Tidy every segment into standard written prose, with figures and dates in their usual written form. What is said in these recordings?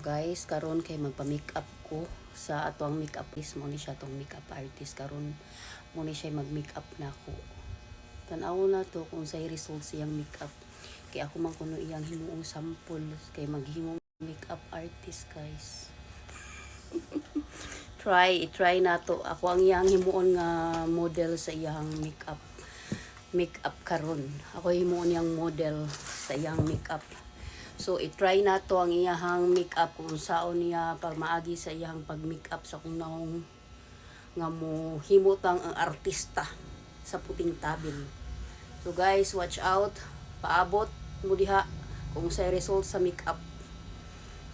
guys, karon kay magpa-makeup ko sa atong makeup artist mo ni siya tong makeup artist karon mo ni siya mag-makeup na ako. Tan-aw na to kung say result siyang makeup. Kay ako man kuno iyang himuong sample kay maghimong makeup artist guys. try na to. Ako ang iyang himuon nga model sa iyang makeup karon. Ako himuon yang model sa iyang makeup. So, i-try na to ang iyahang makeup kung saon niya pag maagi sa iyahang pag-makeup sa kung naong nga mo himutang ang artista sa puting tabil. So, guys, watch out. Paabot mo diha kung sa result sa makeup.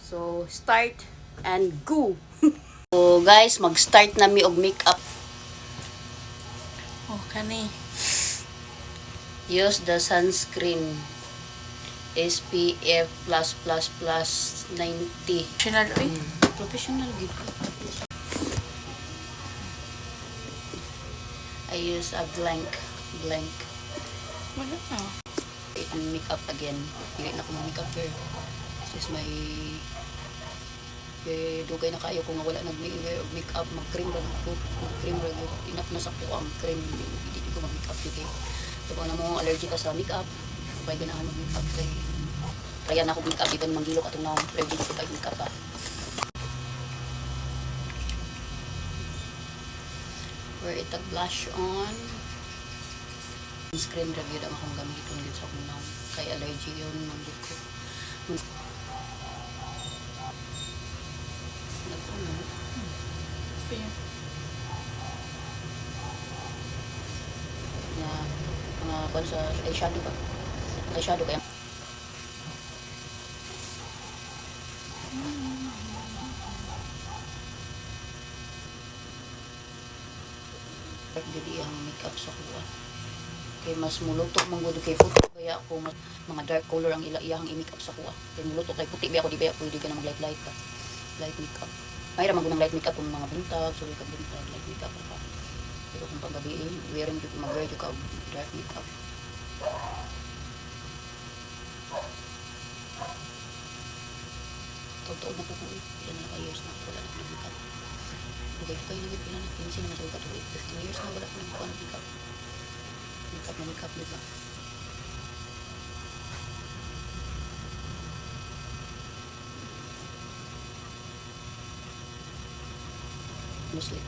So, start and go! So, guys, mag-start na mi og makeup. Oh, kani. Use the sunscreen. SPF+++90. Professional, oy. Professional gid. I use a blank. Wala na. And makeup again. Dili na ko makeup here. This is my dugay na kayo kung wala nag-makeup, mag-cream ra ko. Mag-cream ra ko. Enough na sa ko ang cream. Hindi ko mag-makeup dito. So kung mo allergy ka sa makeup, kapag ganahan mag-makeup kay kaya na ako makeup even manggilok atong na allergic sa makeup pa. Where it blush on. Screen review ang akong gamiton dito sa akong naong kay allergy yun manggilok ko. Mga kung sa eyeshadow ba? Eyeshadow kaya. Dili ang makeup sa kuha. Kay mas muluto man gud kay puti kaya ako mas mga dark color ang iyang i-makeup sa kuha. Kay muluto kay puti ba ako di ba pwede ka na mag light ka. Light makeup. Mayra man gud light makeup kung mga buntag, suli ka buntag, light makeup pa. Pero kung paggabi wearing jud mag-wear jud ka dark makeup. Totoo na po ko ilan na years na wala na makeup. Okay, kayo naging pila na 15 na masukat ulit. 15 years na wala ko nagkuha ng makeup. Makeup, diba? Muslim.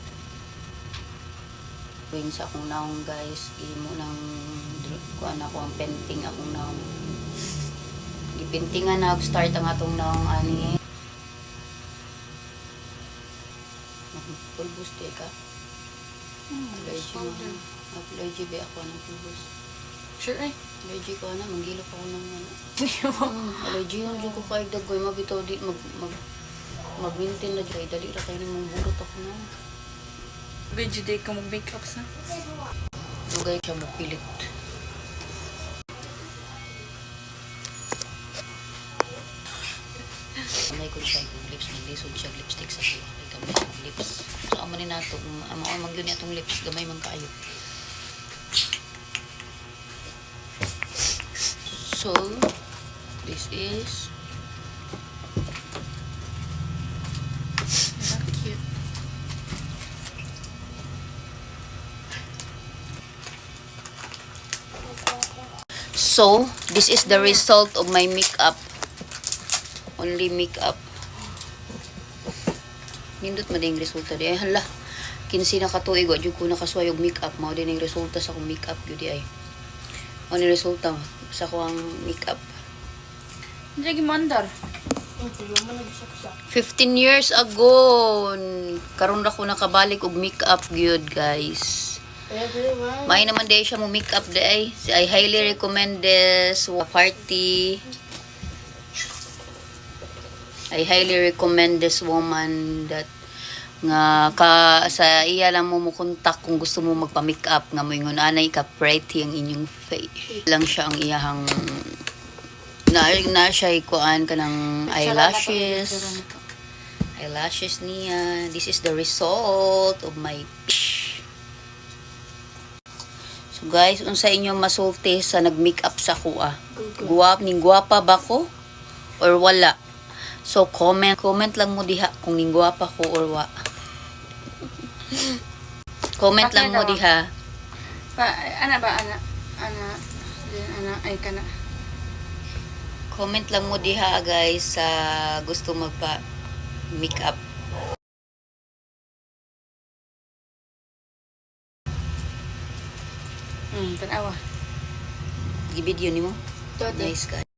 Tuwing sa akong naong guys, imo nang kuha na ako ang painting akong naong. Ipintingan na start ang atong naong ani. Pulbos di ka? Allergy mo. Allergy ba ako ng pulbos? Sure, eh. Allergy ko na, manggilok ako ng ano. Allergy yun, dyan ko kahit dagoy, mabitaw di, mag-maintain na dyan. Dali ra kayo nang burot ako na. Video day ka mag-makeup sa? Dugay siya mapilit. Kamay ko siya yung lips, naglisod siya lipstick sa kuha. Kamay yung lips. So, amo ni nato, amo yun itong lips, gamay man kaayo. So, this is Cute. So, this is the result of my makeup. Only makeup. Nindot man yung resulta di ay. Hala, 15 na katuig. Wadyo ko nakasway og makeup. Mao din yung resulta sa akong makeup. Yun di ay. Ano yung resulta sa akong makeup. Hindi lagi mandar. 15 years ago. Karon ra ko nakabalik og makeup gyud guys. May naman day siya mo makeup day. I highly recommend this party. I highly recommend this woman that nga sa iya lang mo kontak kung gusto mo magpa-makeup nga mo ingon anay ka pretty ang inyong face. Lang siya ang iyahang na siya ikuan kanang eyelashes. Eyelashes niya. This is the result of my So guys, unsa inyong masulti sa nag-makeup sa kuha? Guwapa ba ko? Or wala? So comment lang mo diha kung ningwapa ko or wa. Comment lang mo Pakita diha. Ana ba? Ana. Ay, kana. Comment lang mo diha guys sa gusto magpa makeup. Tanawa. Gi-video nimo. Tote. Nice guys.